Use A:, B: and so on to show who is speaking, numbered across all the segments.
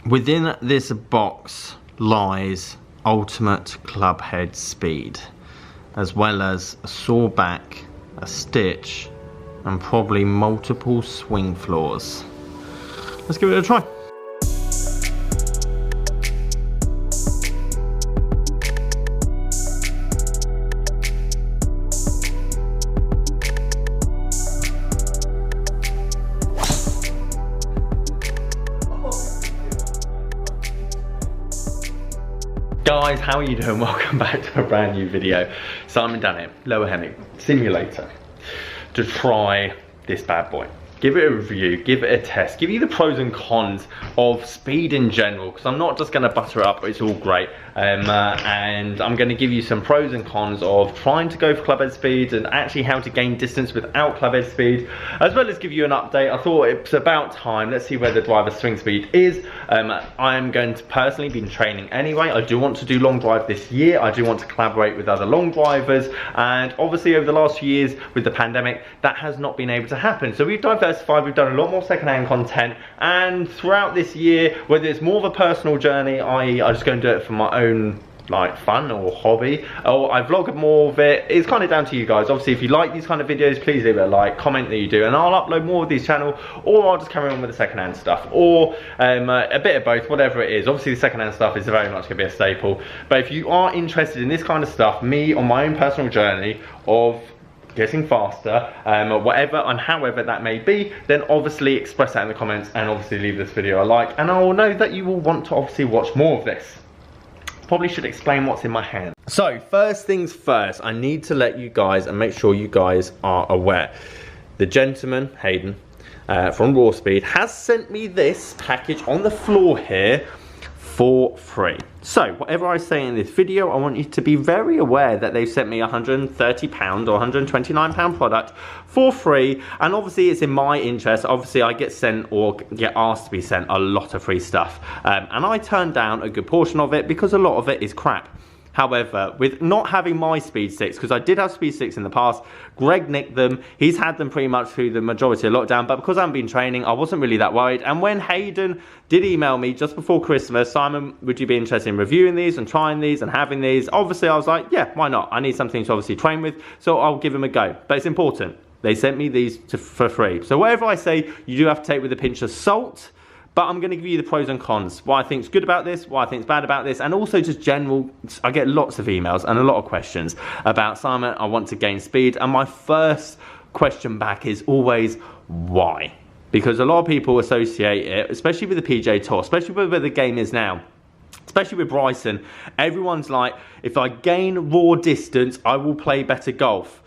A: Within this box lies ultimate Clubhead speed, as well as a saw back, a stitch, and probably multiple swing floors. Let's give it a try. Guys, how are you doing? Welcome back to a brand new video. Simon done it, lower hemi simulator, to try this bad boy. Give it a review, give it a test, give you the pros and cons of speed in general, because I'm not just going to butter it up, it's all great. And I'm going to give you some pros and cons of trying to go for clubhead speed and actually how to gain distance without clubhead speed, as well as give you an update. I thought it's about time. Let's see where the driver's swing speed is. I'm going to personally be training anyway. I do want to do long drive this year. I do want to collaborate with other long drivers, and obviously over the last few years with the pandemic, that has not been able to happen. So we've diversified, we've done a lot more secondhand content, and throughout this year, whether it's more of a personal journey, I just go and do it for my own like fun or hobby, or I vlog more of it. It's kind of down to you guys. Obviously, if you like these kind of videos, please leave it a like, comment that you do, and I'll upload more of these channel, or I'll just carry on with the secondhand stuff, or a bit of both, whatever it is. Obviously the secondhand stuff is very much going to be a staple, but if you are interested in this kind of stuff, me on my own personal journey of getting faster, whatever and however that may be, then obviously express that in the comments, and obviously leave this video a like, and I will know that you will want to obviously watch more of this. Probably should explain what's in my hand. So first things first, I need to let you guys and make sure you guys are aware. The gentleman, Hayden, from Raw Speed, has sent me this package on the floor here for free. So whatever I say in this video, I want you to be very aware that they've sent me a £130 or £129 product for free, and obviously it's in my interest. Obviously I get sent or get asked to be sent a lot of free stuff, and I turn down a good portion of it because a lot of it is crap. However, with not having my speed sticks, because I did have speed sticks in the past, Greg nicked them. He's had them pretty much through the majority of lockdown, but because I haven't been training, I wasn't really that worried. And when Hayden did email me just before Christmas, Simon, would you be interested in reviewing these and trying these and having these? Obviously, I was like, yeah, why not? I need something to obviously train with, so I'll give him a go. But it's important. They sent me these for free. So whatever I say, you do have to take with a pinch of salt. But I'm going to give you the pros and cons, what I think is good about this, what I think is bad about this, and also just general. I get lots of emails and a lot of questions about, Simon, I want to gain speed, and my first question back is always why? Because a lot of people associate it, especially with the PGA Tour, especially with where the game is now, especially with Bryson. Everyone's like, if I gain raw distance, I will play better golf.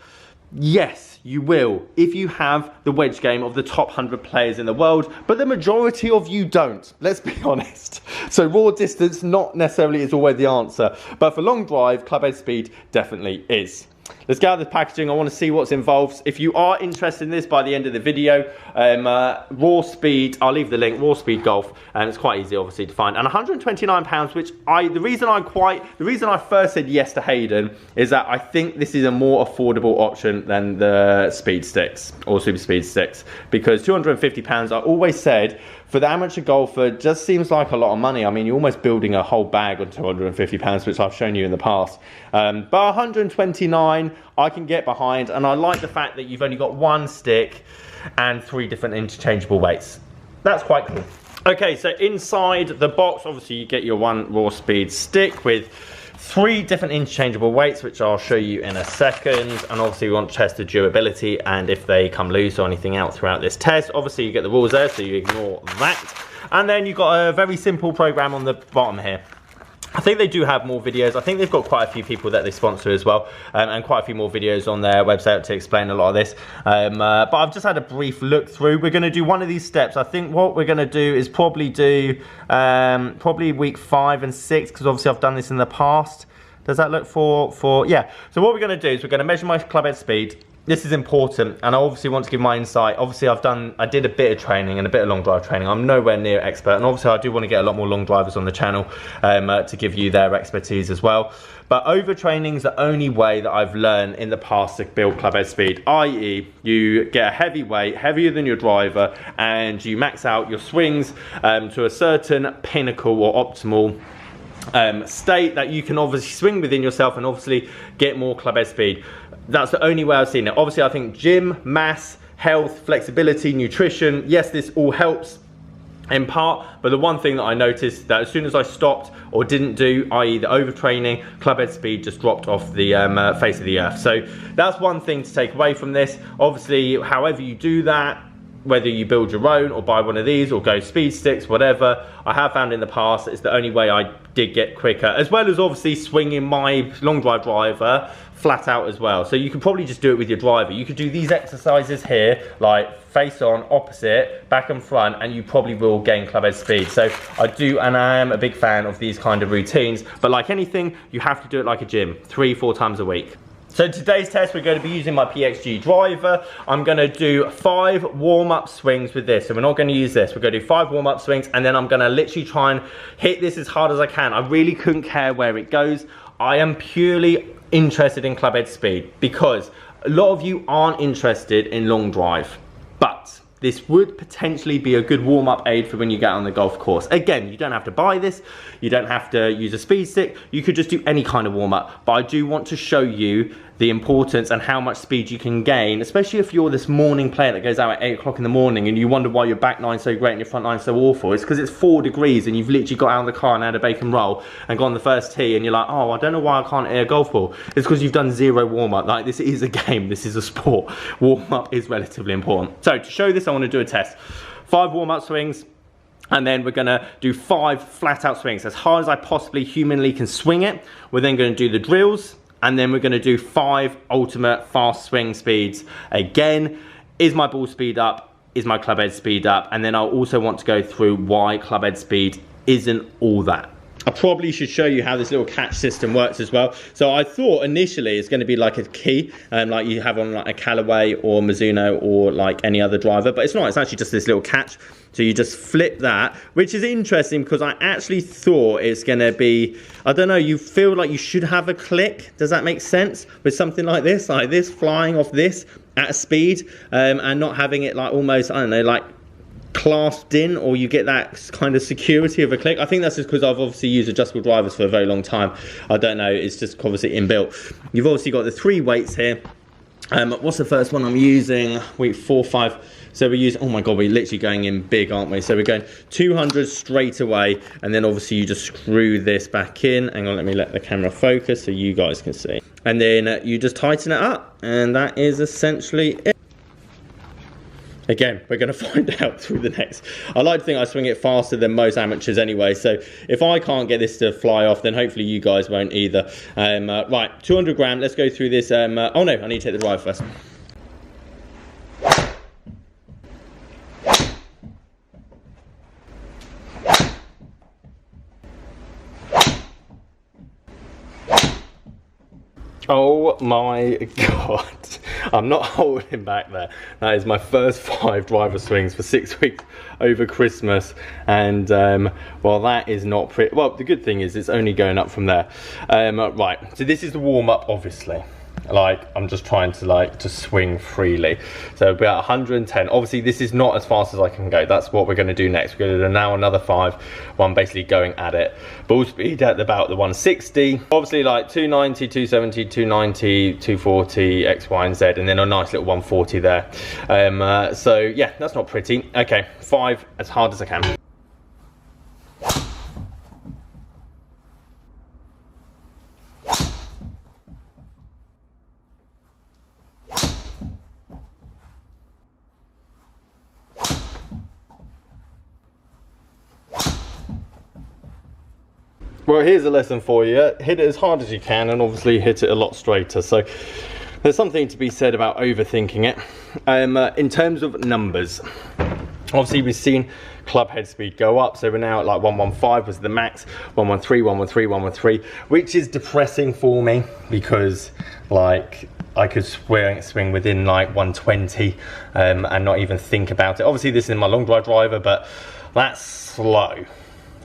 A: Yes, you will, if you have the wedge game of the top 100 players in the world, but the majority of you don't, let's be honest. So raw distance not necessarily is always the answer, but for long drive, clubhead speed definitely is. Let's get out of the packaging. I want to see what's involved. If you are interested in this by the end of the video, Raw Speed, I'll leave the link, Raw Speed Golf, and it's quite easy obviously to find. And £129, which the reason I first said yes to Hayden is that I think this is a more affordable option than the Speed Sticks or Super Speed Sticks, because £250, I always said, for the amateur golfer, just seems like a lot of money. I mean, you're almost building a whole bag on £250, which I've shown you in the past. But 129, I can get behind, and I like the fact that you've only got one stick and 3 different interchangeable weights. That's quite cool. Okay, so inside the box, obviously you get your one Raw Speed stick with 3 different interchangeable weights, which I'll show you in a second. And obviously we want to test the durability and if they come loose or anything out throughout this test. Obviously you get the rules there, so you ignore that. And then you've got a very simple program on the bottom here. I think they do have more videos. I think they've got quite a few people that they sponsor as well, and quite a few more videos on their website to explain a lot of this. But I've just had a brief look through. We're going to do one of these steps. I think what we're going to do is probably do probably week 5 and 6, because obviously I've done this in the past. Does that look for yeah? So what we're going to do is we're going to measure my clubhead speed. this is important, and I obviously want to give my insight. Obviously I did a bit of training and a bit of long drive training. I'm nowhere near expert, and obviously I do want to get a lot more long drivers on the channel to give you their expertise as well. But overtraining is the only way that I've learned in the past to build clubhead speed, i.e. you get a heavy weight, heavier than your driver, and you max out your swings to a certain pinnacle or optimal state that you can obviously swing within yourself and obviously get more clubhead speed. That's the only way I've seen it. Obviously I think gym, mass, health, flexibility, nutrition, yes, this all helps in part, but the one thing that I noticed that as soon as I stopped or didn't do, i.e. the overtraining, clubhead speed just dropped off the face of the earth. So that's one thing to take away from this. Obviously, however you do that, whether you build your own or buy one of these or go speed sticks, whatever, I have found in the past it's the only way I did get quicker, as well as obviously swinging my long drive driver flat out as well. So you could probably just do it with your driver. You could do these exercises here, like face on, opposite, back and front, and you probably will gain clubhead speed. So I do, and I am a big fan of these kind of routines, but like anything, you have to do it like a gym, 3-4 times a week. So today's test, we're going to be using my PXG driver. I'm going to do 5 warm-up swings with this. So we're not going to use this. We're going to do 5 warm-up swings, and then I'm going to literally try and hit this as hard as I can. I really couldn't care where it goes. I am purely interested in clubhead speed because a lot of you aren't interested in long drive, but this would potentially be a good warm-up aid for when you get on the golf course. Again, you don't have to buy this, you don't have to use a speed stick, you could just do any kind of warm-up, but I do want to show you the importance and how much speed you can gain, especially if you're this morning player that goes out at 8 o'clock in the morning and you wonder why your back line's so great and your front line's so awful. It's because it's 4 degrees and you've literally got out of the car and had a bacon roll and gone the first tee and you're like, oh, I don't know why I can't hit a golf ball. It's because you've done 0 warm-up. Like, this is a game, this is a sport. Warm-up is relatively important. So to show this, I want to do a test. 5 warm-up swings, and then we're gonna do 5 flat out swings, as hard as I possibly humanly can swing it. We're then gonna do the drills, and then we're gonna do 5 ultimate fast swing speeds. Again, is my ball speed up? Is my clubhead speed up? And then I'll also want to go through why clubhead speed isn't all that. I probably should show you how this little catch system works as well. So I thought initially it's going to be like a key, like you have on like a Callaway or Mizuno or like any other driver, but it's not. It's actually just this little catch. So you just flip that, which is interesting because I actually thought it's going to be, I don't know, you feel like you should have a click. Does that make sense? With something like this flying off this at a speed, and not having it like almost, I don't know, like clasped in, or you get that kind of security of a click. I think that's just because I've obviously used adjustable drivers for a very long time. I don't know, it's just obviously inbuilt. You've obviously got the 3 weights here. What's the first one I'm using? Week 4, 5. So we're using, oh my God, we're literally going in big, aren't we? So we're going 200 straight away, and then obviously you just screw this back in. Hang on, let me let the camera focus so you guys can see. And then you just tighten it up, and that is essentially it. Again, we're going to find out through the next. I like to think I swing it faster than most amateurs anyway, so if I can't get this to fly off, then hopefully you guys won't either. Right, 200 gram, let's go through this. Oh no, I need to hit the drive first. Oh my God, I'm not holding back there. That is my first 5 driver swings for 6 weeks over Christmas, and well, that is not pretty. Well, the good thing is it's only going up from there. Right, so this is the warm-up, obviously. Like, I'm just trying to swing freely. So about 110. Obviously this is not as fast as I can go. That's what we're going to do next. We're going to do now another 5, one basically going at it. Ball speed at about the 160. Obviously like 290, 270, 290, 240, X, Y, and Z, and then a nice little 140 there. So yeah, that's not pretty. Okay, 5 as hard as I can. Well, here's a lesson for you. Hit it as hard as you can, and obviously hit it a lot straighter. So there's something to be said about overthinking it. In terms of numbers, obviously we've seen club head speed go up, so we're now at like 115 was the max, 113, 113, 113, which is depressing for me because like I could swing within like 120 and not even think about it. Obviously this is my long drive driver, but that's slow.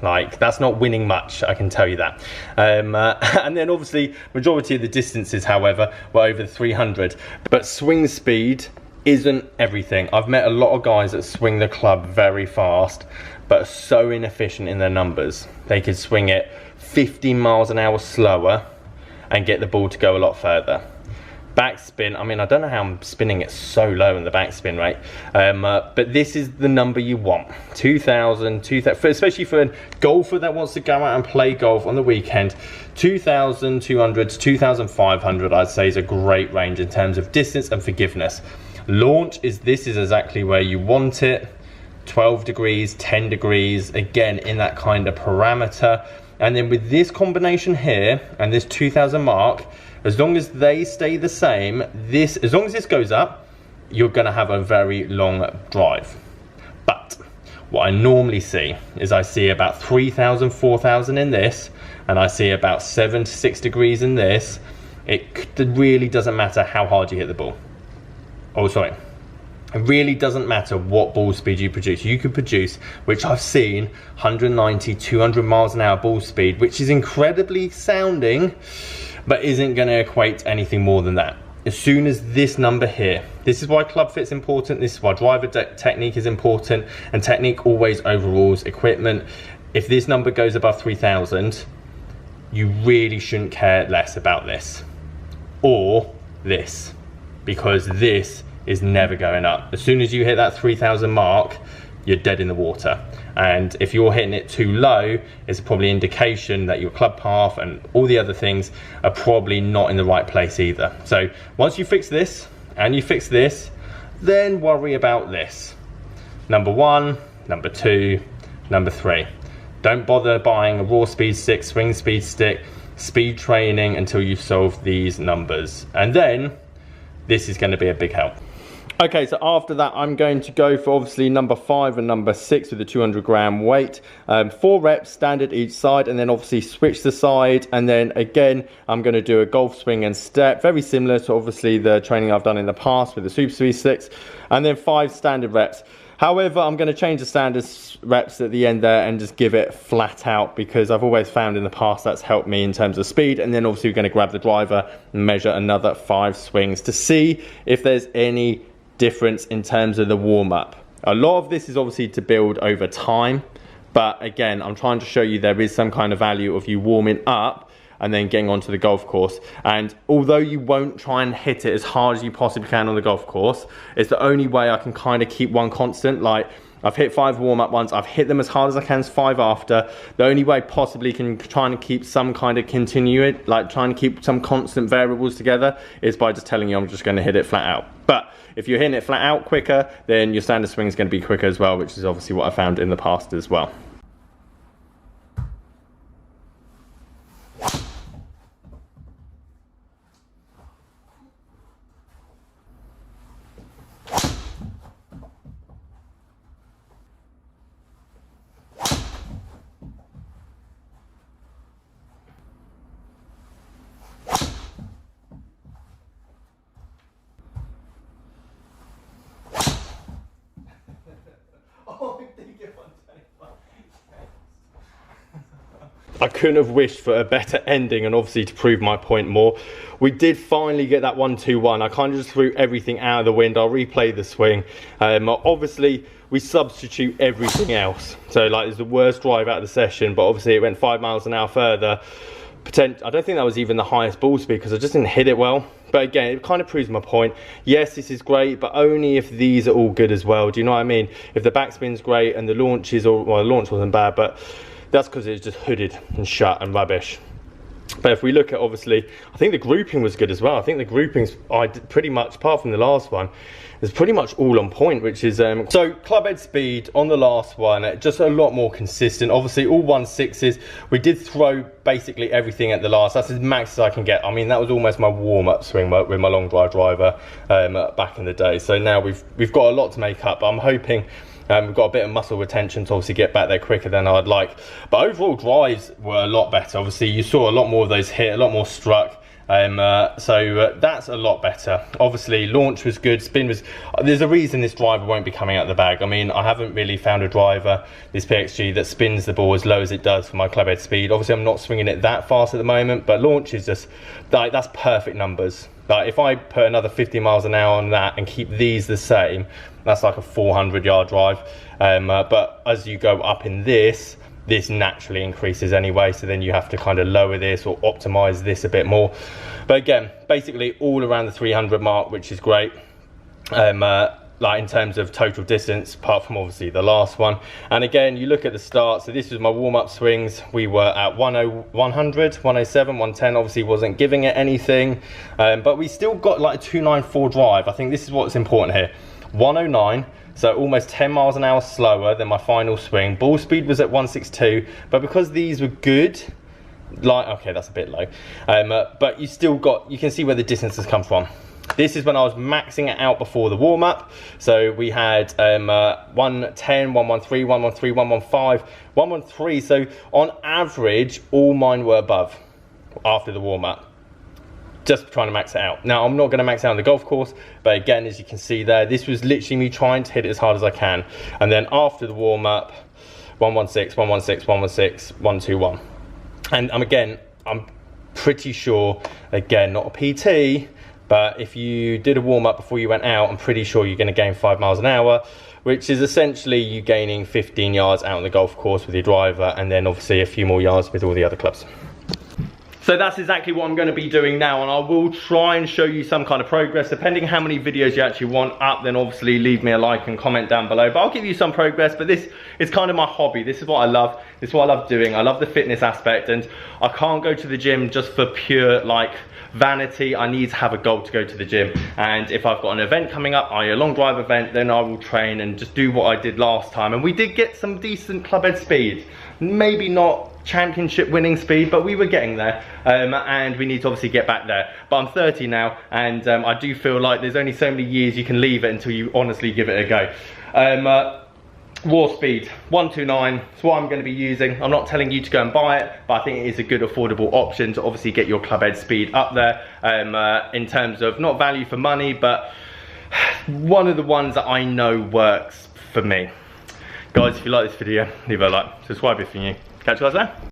A: Like, that's not winning much, I can tell you that. And then obviously majority of the distances, however, were over 300. But swing speed isn't everything. I've met a lot of guys that swing the club very fast but are so inefficient in their numbers. They could swing it 15 miles an hour slower and get the ball to go a lot further. Backspin, I mean, I don't know how I'm spinning it so low in the backspin rate, but this is the number you want. 2,000, especially for a golfer that wants to go out and play golf on the weekend. 2,200 to 2,500 I'd say is a great range in terms of distance and forgiveness. Launch this is exactly where you want it. 12 degrees, 10 degrees, again in that kind of parameter. And then with this combination here and this 2,000 mark, as long as they stay the same, as long as this goes up, you're gonna have a very long drive. But what I normally see is I see about 3,000, 4,000 in this, and I see about 7 to 6 degrees in this. It really doesn't matter how hard you hit the ball. Oh, sorry. It really doesn't matter what ball speed you produce. You could produce, which I've seen, 190, 200 miles an hour ball speed, which is incredibly sounding, but isn't going to equate to anything more than that. As soon as this number here, this is why club fit's important, this is why driver technique is important, and technique always overrules equipment. If this number goes above 3,000, you really shouldn't care less about this or this, because this is never going up. As soon as you hit that 3,000 mark, you're dead in the water. And if you're hitting it too low, it's probably an indication that your club path and all the other things are probably not in the right place either. So once you fix this and you fix this, then worry about this. Number 1, number 2, number 3. Don't bother buying a raw speed stick, swing speed stick, speed training until you've solved these numbers. And then this is going to be a big help. Okay, so after that, I'm going to go for obviously number 5 and number 6 with the 200 gram weight. 4 reps, standard each side, and then obviously switch the side. And then again, I'm going to do a golf swing and step, very similar to obviously the training I've done in the past with the super speed sticks. And then 5 standard reps. However, I'm going to change the standard reps at the end there and just give it flat out, because I've always found in the past that's helped me in terms of speed. And then obviously we're going to grab the driver and measure another 5 swings to see if there's any difference in terms of the warm-up. A lot of this is obviously to build over time, but again, I'm trying to show you there is some kind of value of you warming up and then getting onto the golf course. And although you won't try and hit it as hard as you possibly can on the golf course, it's the only way I can kind of keep one constant. Like, I've hit 5 warm-up ones, I've hit them as hard as I can as 5 after. The only way possibly can try and keep some kind of continuity, like trying to keep some constant variables together, is by just telling you I'm just going to hit it flat out. But if you're hitting it flat out quicker, then your standard swing is going to be quicker as well, which is obviously what I found in the past as well. I couldn't have wished for a better ending, and obviously to prove my point more, we did finally get that 1-2-1. I kind of just threw everything out of the wind. I'll replay the swing. Obviously we substitute everything else. So like, it's the worst drive out of the session, but obviously it went 5 miles an hour further. I don't think that was even the highest ball speed, because I just didn't hit it well. But again, it kind of proves my point. Yes, this is great, but only if these are all good as well. Do you know what I mean? If the backspin's great and the launch is all, well, the launch wasn't bad, but that's because it's just hooded and shut and rubbish. But if we look at, obviously, I think the grouping was good as well. I think the groupings, I did pretty much, apart from the last one, is pretty much all on point, which is, so clubhead speed on the last one, just a lot more consistent. Obviously all 1.6s, we did throw basically everything at the last. That's as max as I can get. I mean, that was almost my warm-up swing with my long drive driver back in the day. So now we've got a lot to make up. I'm hoping we've got a bit of muscle retention to obviously get back there quicker than I'd like. But overall drives were a lot better. Obviously you saw a lot more of those hit, a lot more struck, That's a lot better. Obviously launch was good, spin was, there's a reason this driver won't be coming out the bag. I mean, I haven't really found a driver, this PXG, that spins the ball as low as it does for my Clubhead speed. Obviously I'm not swinging it that fast at the moment, but launch is just, like, that's perfect numbers. Like, if I put another 50 miles an hour on that and keep these the same, that's like a 400-yard drive. But as you go up in this naturally increases anyway, so then you have to kind of lower this or optimize this a bit more. But again, basically all around the 300 mark, which is great. Like in terms of total distance, apart from obviously the last one. And again, you look at the start, so this was my warm-up swings. We were at 100, 107, 110, obviously wasn't giving it anything, but we still got like a 294 drive. I think this is what's important here. 109, so almost 10 miles an hour slower than my final swing. Ball speed was at 162, but because these were good, like, okay, that's a bit low, but you still got, you can see where the distance has come from. This is when I was maxing it out before the warm-up. So we had 110, 113, 113, 115, 113. So on average, all mine were above after the warm-up. Just trying to max it out. Now, I'm not going to max out on the golf course, but again, as you can see there, this was literally me trying to hit it as hard as I can. And then after the warm-up, 116, 116, 116, 121. And again, I'm pretty sure, again, not a PT, but if you did a warm-up before you went out, I'm pretty sure you're going to gain 5 miles an hour, which is essentially you gaining 15 yards out on the golf course with your driver, and then obviously a few more yards with all the other clubs. So that's exactly what I'm going to be doing now, and I will try and show you some kind of progress. Depending how many videos you actually want up, then obviously leave me a like and comment down below. But I'll give you some progress, but this is kind of my hobby. This is what I love. This is what I love doing. I love the fitness aspect, and I can't go to the gym just for pure, like, vanity. I need to have a goal to go to the gym, and if I've got an event coming up, a long drive event, then I will train and just do what I did last time. And we did get some decent Clubhead speed, maybe not championship winning speed, but we were getting there, and we need to obviously get back there. But I'm 30 now, and I do feel like there's only so many years you can leave it until you honestly give it a go. War speed 129 is what I'm going to be using. I'm not telling you to go and buy it, but I think it is a good affordable option to obviously get your Clubhead speed up there, in terms of not value for money, but one of the ones that I know works for me. Guys, if you like this video, leave a like, subscribe if you're new. Catch you guys there.